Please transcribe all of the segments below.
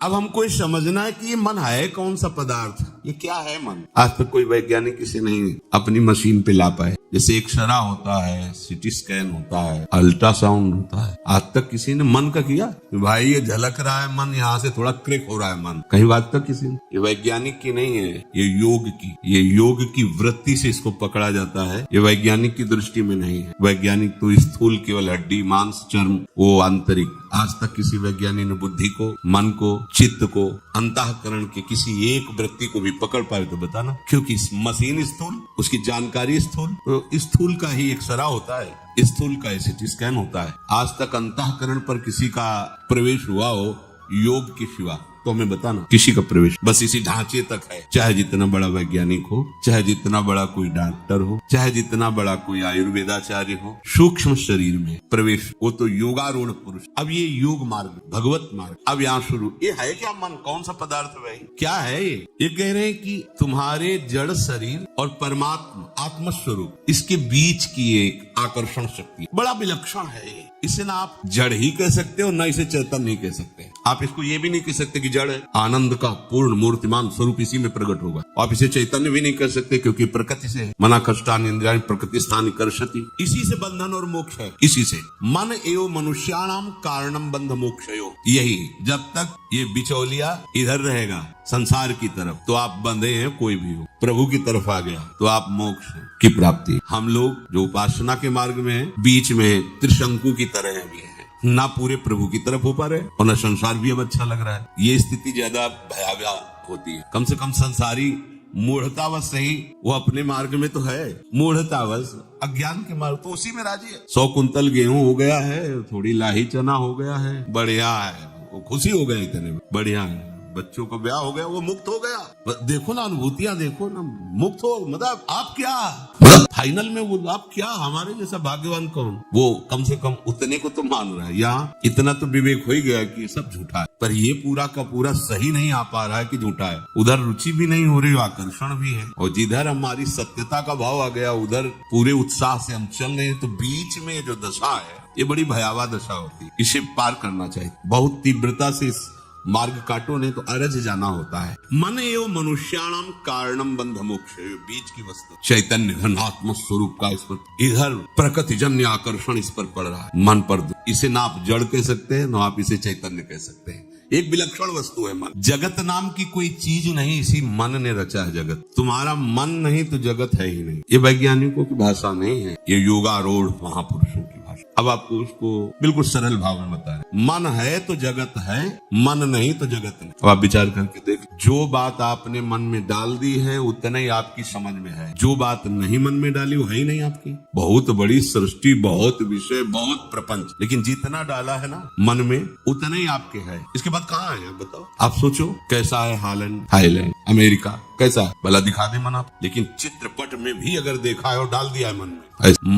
अब हमको ये समझना है कि ये मन है कौन सा पदार्थ, ये क्या है मन। आज तक कोई वैज्ञानिक किसी नहीं अपनी मशीन पे ला पाए। जैसे एक्सरा होता है, सीटी स्कैन होता है, अल्ट्रासाउंड होता है, आज तक किसी ने मन का किया भाई ये झलक रहा है मन, यहाँ से थोड़ा क्लिक हो रहा है मन, कहीं बात तक किसी ने। ये वैज्ञानिक की नहीं है, ये योग की, ये योग की वृत्ति से इसको पकड़ा जाता है। ये वैज्ञानिक की दृष्टि में नहीं है। वैज्ञानिक तो स्थूल केवल हड्डी मांस चर्म, वो आंतरिक। आज तक किसी वैज्ञानिक ने बुद्धि को, मन को, चित्त को, अंतःकरण के किसी एक वृत्ति को भी पकड़ पाए तो बताना। क्योंकि मशीन स्थूल, उसकी जानकारी स्थूल, तो स्थूल का ही एक्सरा होता है, स्थूल का सीटी स्कैन होता है। आज तक अंतःकरण पर किसी का प्रवेश हुआ हो योग के सिवा तो हमें बताना, किसी का प्रवेश बस इसी ढांचे तक है। चाहे जितना बड़ा वैज्ञानिक हो, चाहे जितना बड़ा कोई डॉक्टर हो, चाहे जितना बड़ा कोई आयुर्वेदाचार्य हो, सूक्ष्म शरीर में प्रवेश वो तो योगारूढ़ पुरुष। अब ये योग मार्ग, भगवत मार्ग, अब यहाँ शुरू। ये है क्या मन, कौन सा पदार्थ है, क्या है ये कह रहे हैं कि तुम्हारे जड़ शरीर और परमात्मा आत्मस्वरूप, इसके बीच की एक आकर्षण शक्ति बड़ा विलक्षण है ये। इसे ना आप जड़ ही कह सकते हो, ना इसे चेतन नहीं कह सकते। आप इसको ये भी नहीं कह सकते कि जड़ है, आनंद का पूर्ण मूर्तिमान स्वरूप इसी में प्रकट होगा। आप इसे चैतन्य भी नहीं कर सकते क्योंकि प्रकृति से है। मना कष्टानि इंद्रियाणि प्रकृति स्थानि कर्षति, इसी से बंधन और मोक्ष है, इसी से। मन एवं मनुष्याणाम कारणम बंध मोक्षयो, यही जब तक ये बिचौलिया इधर रहेगा संसार की तरफ तो आप बंधे हैं, कोई भी हो प्रभु की तरफ आ गया तो आप मोक्ष की प्राप्ति। हम लोग जो उपासना के मार्ग में है, बीच में त्रिशंकु की तरह है, ना पूरे प्रभु की तरफ हो पा रहे और ना संसार भी अब अच्छा लग रहा है। ये स्थिति ज्यादा भयावह होती है। कम से कम संसारी मूढ़तावश सही, वो अपने मार्ग में तो है, मूढ़तावश अज्ञान के मार्ग तो उसी में राजी है। 100 कुंतल गेहूं हो गया है, थोड़ी लाही चना हो गया है, बढ़िया है, वो खुशी हो गया, इतने बढ़िया है। बच्चों का ब्याह हो गया, वो मुक्त हो गया। देखो ना अनुभूतियां, देखो ना, मुक्त हो, मतलब आप क्या, मतलब फाइनल में वो आप क्या, हमारे जैसा भाग्यवान कौन। वो कम से कम उतने को तो मान रहा है, यहाँ इतना तो विवेक हो ही गया कि सब झूठा है। पर ये पूरा का पूरा सही नहीं आ पा रहा है कि झूठा है। उधर रुचि भी नहीं हो रही, आकर्षण भी है, और जिधर हमारी सत्यता का भाव आ गया उधर पूरे उत्साह से हम चल रहे हैं। तो बीच में जो दशा है ये बड़ी भयावह दशा होती है, इसे पार करना चाहिए। बहुत तीव्रता से इस मार्ग काटो, नहीं तो अरज जाना होता है। मन एवं मनुष्याणाम कारणम बंध मोक्ष, बीच की वस्तु चैतन्य घन आत्म स्वरूप का इस पर इधर प्रकृति जन्य आकर्षण इस पर पड़ रहा है, मन पर। इसे ना आप जड़ कह सकते हैं, ना आप इसे चैतन्य कह सकते हैं। एक विलक्षण वस्तु है मन। जगत नाम की कोई चीज नहीं, इसी मन ने रचा है जगत। तुम्हारा मन नहीं तो जगत है ही नहीं। ये वैज्ञानिकों की भाषा नहीं है, ये योगारूढ़ महापुरुषों की भाषा। अब आपको उसको बिल्कुल सरल भाव में बता रहे, मन है तो जगत है, मन नहीं तो जगत नहीं। अब आप विचार करके देख, जो बात आपने मन में डाल दी है उतना ही आपकी समझ में है, जो बात नहीं मन में डाली वो है ही नहीं आपकी। बहुत बड़ी सृष्टि, बहुत विषय, बहुत प्रपंच, लेकिन जितना डाला है ना मन में उतना ही आपके है। इसके बाद कहाँ है बताओ। आप सोचो कैसा है हालैंड, थाईलैंड, अमेरिका, कैसा है भला दिखा दे मन आप। लेकिन चित्रपट में भी अगर देखा है और डाल दिया है मन में,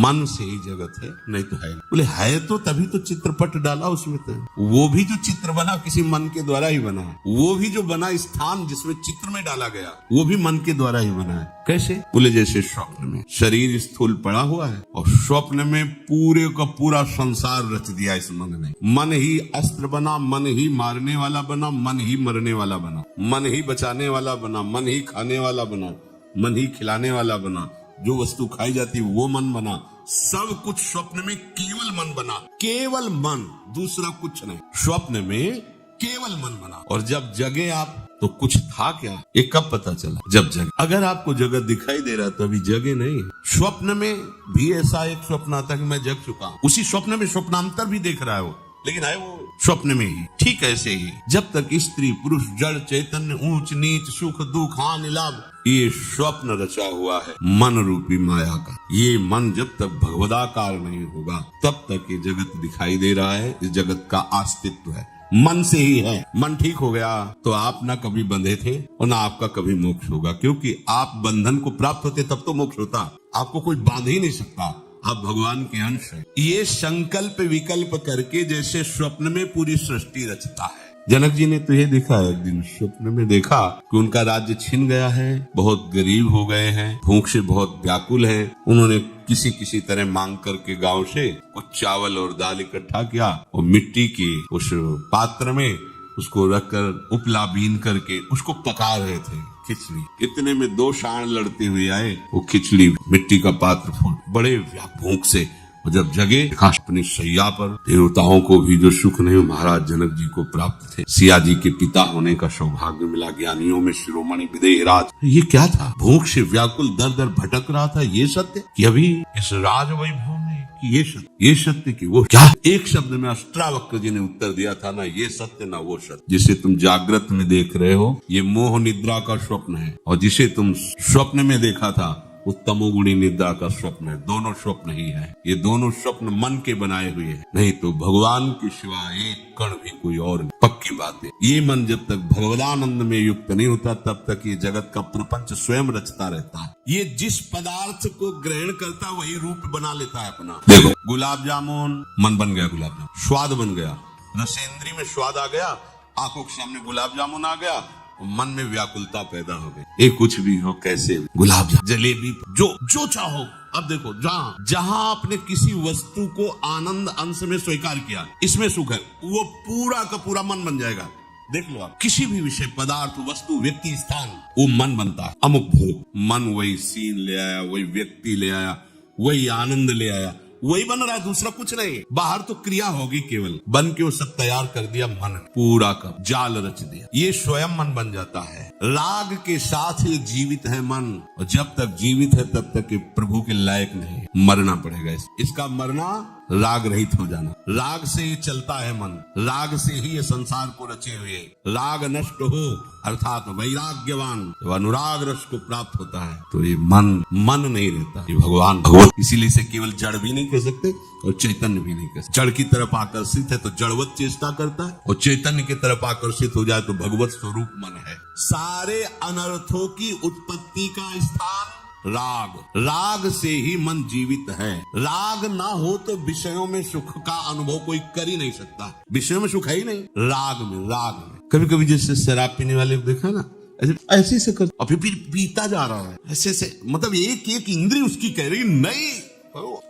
मन से ही जगत है, नहीं तो है। बोले है तो तभी तो चित्रपट डाला उसमें, तो वो भी जो चित्र बना किसी मन के द्वारा ही बना है। वो भी जो बना स्थान जिसमें चित्र में डाला गया वो भी मन के द्वारा ही बना है। कैसे? बोले जैसे स्वप्न में शरीर स्थूल पड़ा हुआ है और स्वप्न में पूरे का पूरा संसार रच दिया इस मन ने। मन ही अस्त्र बना, मन ही मारने वाला बना, मन ही मरने वाला बना, मन ही बचाने वाला बना, मन ही खाने वाला बना, मन ही खिलाने वाला बना। जो वस्तु खाई जाती वो मन बना। सब कुछ स्वप्न में केवल मन बना, केवल मन, दूसरा कुछ नहीं। स्वप्न में केवल मन बना। और जब जगे आप तो कुछ था क्या, ये कब पता चला? जब जगे। अगर आपको जगत दिखाई दे रहा तो अभी जगे नहीं। स्वप्न में भी ऐसा एक स्वप्न आता कि मैं जग चुका हूं, उसी स्वप्न में स्वप्नांतर भी देख रहा है वो, लेकिन है वो स्वप्न में ही। ठीक ऐसे ही जब तक स्त्री पुरुष जड़ चैतन्य ऊंच नीच सुख दुख हानि लाभ ये स्वप्न रचा हुआ है मन रूपी माया का। ये मन जब तक भगवदाकार नहीं होगा तब तक ये जगत दिखाई दे रहा है। इस जगत का अस्तित्व है मन से ही है। मन ठीक हो गया तो आप ना कभी बंधे थे और ना आपका कभी मोक्ष होगा, क्योंकि आप बंधन को प्राप्त होते तब तो मोक्ष होता। आपको कोई बांध ही नहीं सकता, आप भगवान के अंश हैं। ये संकल्प विकल्प करके जैसे स्वप्न में पूरी सृष्टि रचता है। जनक जी ने तो ये देखा है, एक दिन स्वप्न में देखा कि उनका राज्य छिन गया है, बहुत गरीब हो गए हैं, भूख से बहुत व्याकुल हैं। उन्होंने किसी तरह मांग करके गांव से कुछ चावल और दाल इकट्ठा किया और मिट्टी के उस पात्र में उसको रखकर उपला बीन करके उसको पका रहे थे खिचड़ी। इतने में 2 सांड लड़ते हुए आए, वो खिचड़ी मिट्टी का पात्र फोड़ बड़े भूख से, और जब जगे अपनी शैया पर, देवताओं को भी जो सुख नहीं महाराज जनक जी को प्राप्त थे। सिया जी के पिता होने का सौभाग्य मिला, ज्ञानियों में शिरोमणि विदेहराज। ये क्या था? भूख से व्याकुल दर दर भटक रहा था। ये सत्य कि अभी इस राज वैभव में, कि ये सत्य कि वो क्या? एक शब्द में अष्टावक्र जी ने उत्तर दिया था, ना ये सत्य ना वो सत्य। जिसे तुम जागृत में देख रहे हो ये मोह निद्रा का स्वप्न है, और जिसे तुम स्वप्न में देखा था वो तमोगुणी निद्रा का स्वप्न है। दोनों स्वप्न ही है। ये दोनों स्वप्न मन के बनाए हुए हैं, नहीं तो भगवान के सिवा एक कण भी कोई और नहीं। पक्की बात है। ये मन जब तक भगवदानंद में युक्त नहीं होता तब तक ये जगत का प्रपंच स्वयं रचता रहता है। ये जिस पदार्थ को ग्रहण करता वही रूप बना लेता है अपना। देखो गुलाब जामुन, मन बन गया गुलाब जामुन, स्वाद बन गया, रसेंद्री में स्वाद आ गया, आंखों के सामने गुलाब जामुन आ गया, मन में व्याकुलता पैदा हो गई। ये कुछ भी हो, कैसे गुलाब जामुन, जलेबी, जो चाहो। अब देखो जहां आपने किसी वस्तु को आनंद अंश में स्वीकार किया, इसमें सुख है, वो पूरा का पूरा मन बन जाएगा। देख लो आप, किसी भी विषय, पदार्थ, वस्तु, व्यक्ति, स्थान, वो मन बनता है। अमुक भोग, मन वही सीन ले आया, वही व्यक्ति ले आया, वही आनंद ले आया, वही बन रहा है, दूसरा कुछ नहीं। बाहर तो क्रिया होगी केवल, बन के वो सब तैयार कर दिया मन, पूरा का जाल रच दिया। ये स्वयं मन बन जाता है। राग के साथ ही जीवित है मन, और जब तक जीवित है तब तक प्रभु के लायक नहीं। मरना पड़ेगा। इसका मरना राग रहित हो जाना। राग से ही चलता है मन, राग से ही ये संसार को रचे हुए। राग नष्ट हो अर्थात वैराग्यवान जब अनुराग रस को प्राप्त होता है तो ये मन नहीं रहता, ये भगवान भगवत। इसीलिए इसे केवल जड़ भी नहीं कह सकते और चैतन्य भी नहीं कह सकते। जड़ की तरफ आकर्षित है तो जड़वत चेष्टा करता है, और चैतन्य की तरफ आकर्षित हो जाए तो भगवत स्वरूप मन है। सारे अनर्थों की उत्पत्ति का स्थान राग से ही मन जीवित है। राग ना हो तो विषयों में सुख का अनुभव कोई कर ही नहीं सकता। विषयों में सुख है ही नहीं, राग में। कभी कभी जैसे शराब पीने वाले देखा ना, ऐसे से कर, अभी फिर पीता जा रहा है ऐसे से, मतलब एक इंद्रिय उसकी कह रही नहीं,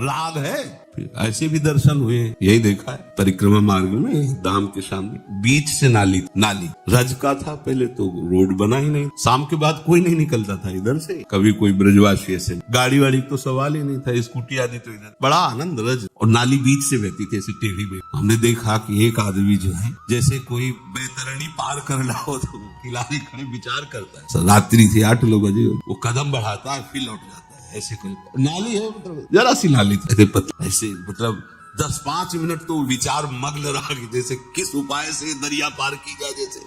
राग है। ऐसे भी दर्शन हुए, यही देखा है परिक्रमा मार्ग में, धाम के सामने बीच से नाली रज का था। पहले तो रोड बना ही नहीं, शाम के बाद कोई नहीं निकलता था इधर से। कभी कोई ब्रजवासी ऐसे, गाड़ी वाड़ी तो सवाल ही नहीं था, स्कूटी आदि तो इधर, बड़ा आनंद रज, और नाली बीच से बहती थी ऐसी टेढ़ी में। हमने देखा कि एक आदमी जो है जैसे कोई बैतरणी पार कर रहा हो तो किनारे खड़े विचार करता है। रात्रि थी 8 बजे, वो कदम बढ़ाता है फिर लौट जाता है। ऐसे कोई नाली है, मतलब जरा सी नाली ऐसे, मतलब 10-5 मिनट तो विचार मग्न रहा कि जैसे किस उपाय से दरिया पार की जाए। जैसे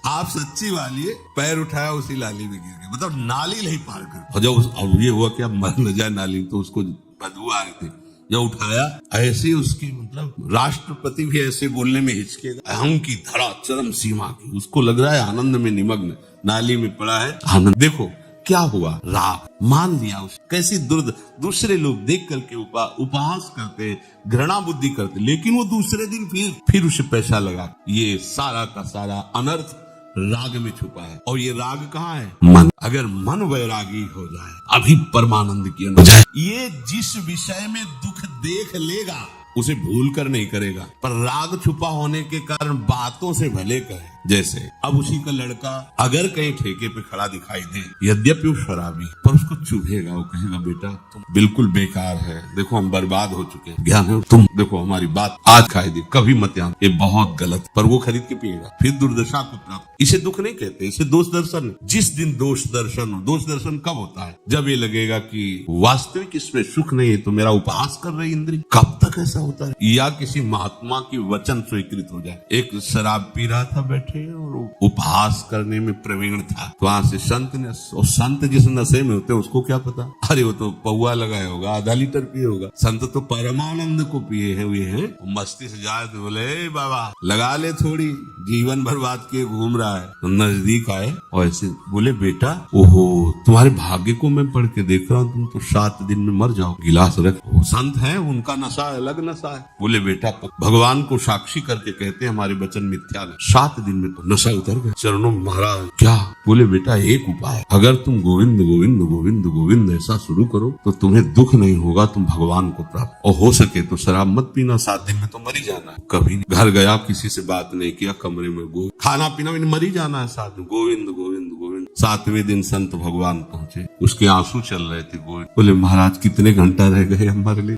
आप सच्ची वाली पैर उठाया उसी नाली में गिर गए, मतलब नाली नहीं पार कर। और जब ये हुआ कि अब मर न जाए नाली, तो उसको बदबू आ रही थी, जब उठाया ऐसे उसकी, मतलब राष्ट्रपति भी ऐसे बोलने में हिचकेगा। अहम की धरा चरम सीमा की, उसको लग रहा है आनंद में निमग्न, नाली में पड़ा है आनंद। देखो क्या हुआ, राग मान लिया उसे। कैसी दूसरे लोग देख करके उपहास करते, घृणा बुद्धि करते, लेकिन वो दूसरे दिन फिर उसे पैसा लगा। ये सारा का सारा अनर्थ राग में छुपा है। और ये राग कहाँ है? मन। अगर मन वैरागी हो जाए, अभी परमानंद की अनुभूति, ये जिस विषय में दुख देख लेगा उसे भूल कर नहीं करेगा, पर राग छुपा होने के कारण बातों से भले कहे। जैसे अब उसी का लड़का अगर कहीं ठेके पे खड़ा दिखाई दे, यद्यपि वो शराबी, पर उसको चुभेगा, वो कहेगा बेटा तुम बिल्कुल बेकार है, देखो हम बर्बाद हो चुके हैं, ज्ञान है, तुम देखो हमारी बात आज खाई दी, कभी मत आना, ये बहुत गलत। पर वो खरीद के पिएगा, फिर दुर्दशा को प्राप्त। इसे दुख नहीं कहते, इसे दोष दर्शन। जिस दिन दोष दर्शन कब होता है? जब ये लगेगा कि वास्तविक इसमें सुख नहीं है, तो मेरा उपहास कर रही इंद्रिय। कब तक ऐसा होता है? या किसी महात्मा की वचन स्वीकृत हो जाए। एक शराब पी रहा था बैठे और उपहास करने में प्रवीण था, तो वहां से संत ने, और संत जिस नशे में होते उसको क्या पता, अरे वो तो पौवा लगाया होगा, आधा लीटर पिए होगा। संत तो परमानंद को पिए हुए हैं, मस्ती से जाए तो बोले बाबा लगा ले थोड़ी, जीवन बर्बाद किए घूम रहा है। तो नजदीक आए और ऐसे बोले बेटा ओहो तुम्हारे भाग्य को मैं पढ़ के देख रहा हूँ, तुम तो 7 दिन में मर जाओ, गिलास रख। वो संत है, उनका नशा अलग नशा है। बोले बेटा भगवान को साक्षी करके कहते हैं हमारे वचन मिथ्या नहीं, 7 दिन में तो नशा उतर गया। चरणों में महाराज क्या बोले, बेटा एक उपाय, अगर तुम गोविंद गोविंद गोविंद गोविंद ऐसा शुरू करो तो तुम्हें दुख नहीं होगा, तुम भगवान को प्राप्त, और हो सके तो शराब मत पीना, 7 दिन में तो मर ही जाना है। कभी नहीं घर गया, किसी से बात नहीं किया, कमरे में खाना पीना भी मर ही जाना है, 7 दिन गोविंद गोविंद गोविंद। 7वें दिन संत भगवान पहुंचे, उसके आंसू चल रहे थे। गोविंद बोले, महाराज कितने घंटा रह गए हमारे लिए।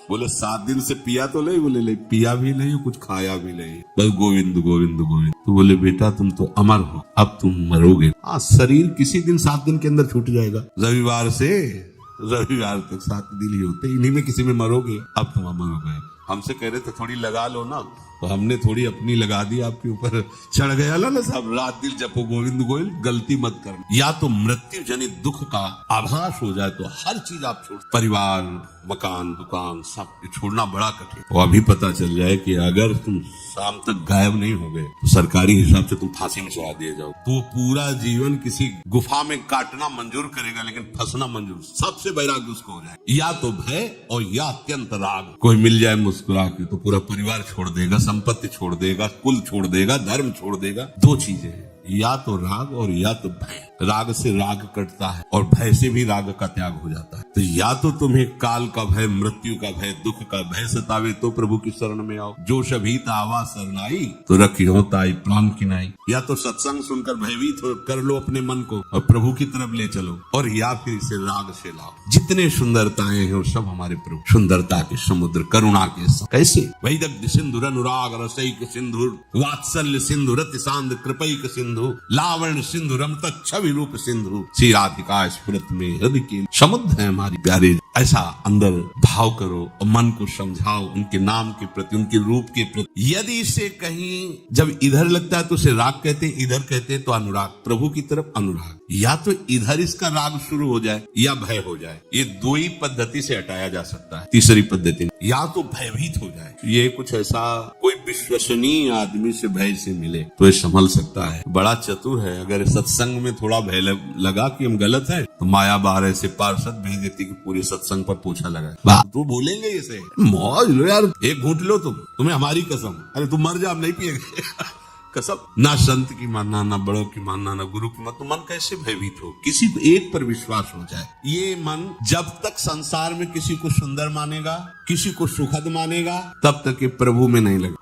बोले 7 दिन से पिया तो नहीं, बोले नहीं पिया भी नहीं, कुछ खाया भी नहीं, बस गोविंद गोविंद गोविंद। तो बोले, बेटा तुम तो अमर हो, अब तुम मरोगे। हाँ, शरीर किसी दिन 7 दिन के अंदर छूट जाएगा, रविवार से रविवार तक 7 दिन ही होते, इन्हीं में किसी में मरोगे, अब तुम अमर हो गए। हमसे कह रहे थे थोड़ी लगा लो ना, तो हमने थोड़ी अपनी लगा दी, आपके ऊपर चढ़ गया ना साहब, रात दिन जपो गोविंद गोविंद, गलती मत करना। या तो मृत्यु जनित दुख का आभास हो जाए तो हर चीज आप छोड़, परिवार मकान दुकान सब छोड़ना बड़ा कठिन। और अभी पता चल जाए कि अगर तुम शाम तक गायब नहीं हो गए तो सरकारी हिसाब से तुम फांसी में चढ़ा दिए जाओ, तो पूरा जीवन किसी गुफा में काटना मंजूर करेगा, लेकिन फंसना मंजूर। सबसे वैराग्य उसको हो जाए, या तो भय और या अत्यंत राग। कोई मिल जाए मुस्कुरा के तो पूरा परिवार छोड़ देगा, संपत्ति छोड़ देगा, कुल छोड़ देगा, धर्म छोड़ देगा। 2 चीजें हैं, या तो राग और या तो भय। राग से राग कटता है और भय से भी राग का त्याग हो जाता है। तो या तो तुम्हें काल का भय, मृत्यु का भय, दुख का भय सतावे तो प्रभु की शरण में आओ, जो शभीत आवा शरणाई तो रखियो ताई प्राण किनाई। या तो सत्संग सुनकर भयभीत कर लो अपने मन को और प्रभु की तरफ ले चलो, और या फिर इसे राग से लाओ। जितने सुंदरताएं हैं वो सब हमारे प्रभु, सुंदरता के समुद्र, करुणा के समुद्र। कैसे? वैदग्ध सिंधुर अनुराग रसैक सिंधुर, वात्सल्य सिंधु रति सांद कृपैक सिंधु, लावण्य सिंधु रमता छवि रूप सिंधु, श्री राधिका स्फुरत में हृदय के समुद्र है हमारी प्यारे। ऐसा अंदर भाव करो और मन को समझाओ उनके नाम के प्रति, उनके रूप के प्रति। यदि इसे कहीं जब इधर लगता है तो उसे राग कहते हैं, इधर कहते हैं तो अनुराग, प्रभु की तरफ अनुराग। या तो इधर इसका राग शुरू हो जाए या भय हो जाए, ये 2 ही पद्धति से हटाया जा सकता है। तीसरी पद्धति या तो भयभीत हो जाए, ये कुछ ऐसा कोई विश्वसनीय आदमी से भय से मिले तो ये संभल सकता है, बड़ा चतुर है। अगर सत्संग में थोड़ा भय लगा कि हम गलत है तो माया बाहर ऐसे पार्षद भेज देती कि पूरे सत्संग पर पूछा लगा, तो बोलेंगे इसे मौज लो यार, एक घूंट लो तुम्हें हमारी कसम, अरे तुम मर जा, नहीं पिएंगे कसम। ना संत की मानना, ना बड़ों की मानना, ना गुरु की मानना, तो मन कैसे भयभीत हो? किसी को एक पर विश्वास हो जाए। ये मन जब तक संसार में किसी को सुंदर मानेगा, किसी को सुखद मानेगा, तब तक ये प्रभु में नहीं लगेगा।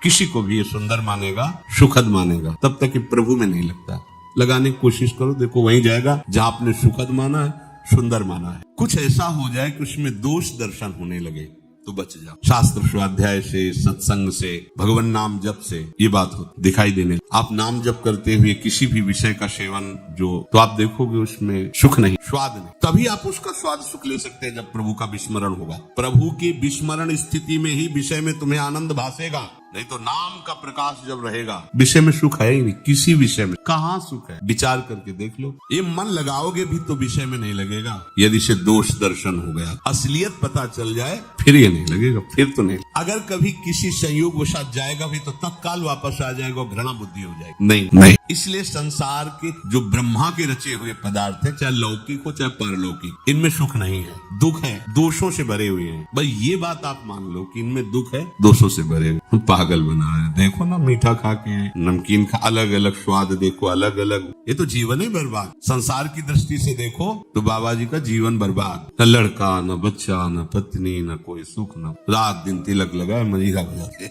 किसी को भी ये सुंदर मानेगा, सुखद मानेगा, तब तक ये प्रभु में नहीं लगता। लगाने की कोशिश करो, देखो वहीं जाएगा जहां आपने सुखद माना है, सुंदर माना है। कुछ ऐसा हो जाए कि उसमें दोष दर्शन होने लगे तो बच जाओ। शास्त्र स्वाध्याय से, सत्संग से, भगवान नाम जप से ये बात हो दिखाई देने। आप नाम जप करते हुए किसी भी विषय का सेवन तो आप देखोगे उसमें सुख नहीं, स्वाद नहीं। तभी आप उसका स्वाद सुख ले सकते हैं जब प्रभु का विस्मरण होगा। प्रभु की विस्मरण स्थिति में ही विषय में तुम्हें आनंद भासेगा, नहीं तो नाम का प्रकाश जब रहेगा विषय में सुख है ही नहीं। किसी विषय में कहाँ सुख है? विचार करके देख लो। ये मन लगाओगे भी तो विषय में नहीं लगेगा। यदि से दोष दर्शन हो गया, असलियत पता चल जाए, फिर ये नहीं लगेगा, फिर तो नहीं। अगर कभी किसी संयोग वशात जाएगा भी तो तत्काल वापस आ जाएगा, घृणा बुद्धि हो जाएगी। नहीं। इसलिए संसार के जो ब्रह्मा के रचे हुए पदार्थ है, चाहे लौकिक हो चाहे परलौकिक, इनमें सुख नहीं है, दुख है, दोषों से भरे हुए हैं। भाई ये बात आप मान लो कि इनमें दुख है, दोषों से भरे हुए। पागल बना है, देखो ना मीठा खा के, नमकीन खा, अलग अलग स्वाद देखो, अलग अलग, ये तो जीवन ही बर्बाद। संसार की दृष्टि से देखो तो बाबा जी का जीवन बर्बाद। न लड़का, न बच्चा, न पत्नी, न कोई सुख, न रात दिन तिलक लगाए मजीरा बजाते,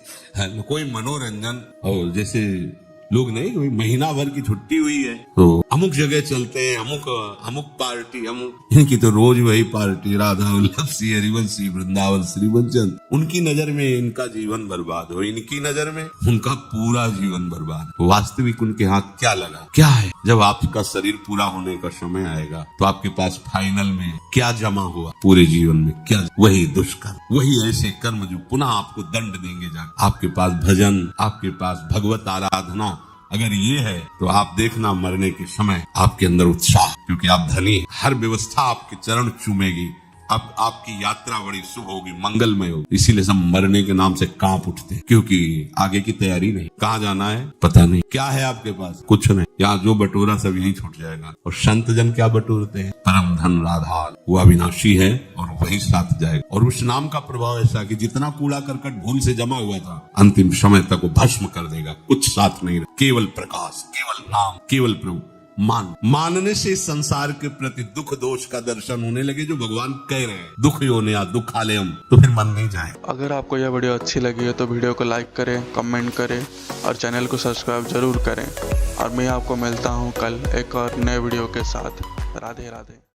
न कोई मनोरंजन। और जैसे लोग नहीं, कोई महीना भर की छुट्टी हुई है तो अमुक जगह चलते हैं, अमुक पार्टी, इनकी तो रोज वही पार्टी, राधा वल्लभ सी, हरिवंशी, वृंदावन श्री वंचन। उनकी नजर में इनका जीवन बर्बाद हो, इनकी नजर में उनका पूरा जीवन बर्बाद। वास्तविक उनके हाथ क्या लगा, क्या है? जब आपका शरीर पूरा होने का समय आएगा तो आपके पास फाइनल में क्या जमा हुआ पूरे जीवन में? क्या? वही दुष्कर्म, वही ऐसे कर्म जो पुनः आपको दंड देंगे। जाकर आपके पास भजन, आपके पास भगवत आराधना अगर ये है तो आप देखना मरने के समय आपके अंदर उत्साह, क्योंकि आप धनी, हर व्यवस्था आपके चरण चूमेगी, अब आपकी यात्रा बड़ी शुभ होगी, मंगलमय होगी। इसीलिए सब मरने के नाम से कांप उठते हैं, क्योंकि आगे की तैयारी नहीं, कहाँ जाना है पता नहीं, क्या है आपके पास, कुछ नहीं, यहाँ जो बटोरा सब यहीं छूट जाएगा। और संत जन क्या बटोरते हैं, परम धन आधार, वो अविनाशी है और वही साथ जाएगा। और उस नाम का प्रभाव ऐसा कि जितना कूड़ा करकट भूल से जमा हुआ था, अंतिम समय तक वो भस्म कर देगा, कुछ साथ नहीं, केवल प्रकाश, केवल नाम, केवल प्रभु। मानने से संसार के प्रति दुख दोष का दर्शन होने लगे, जो भगवान कह रहे हैं, दुख योनिया दुखालयम, तो फिर मन नहीं जाए। अगर आपको यह वीडियो अच्छी लगी है तो वीडियो को लाइक करें, कमेंट करें और चैनल को सब्सक्राइब जरूर करें। और मैं आपको मिलता हूँ कल एक और नए वीडियो के साथ। राधे राधे।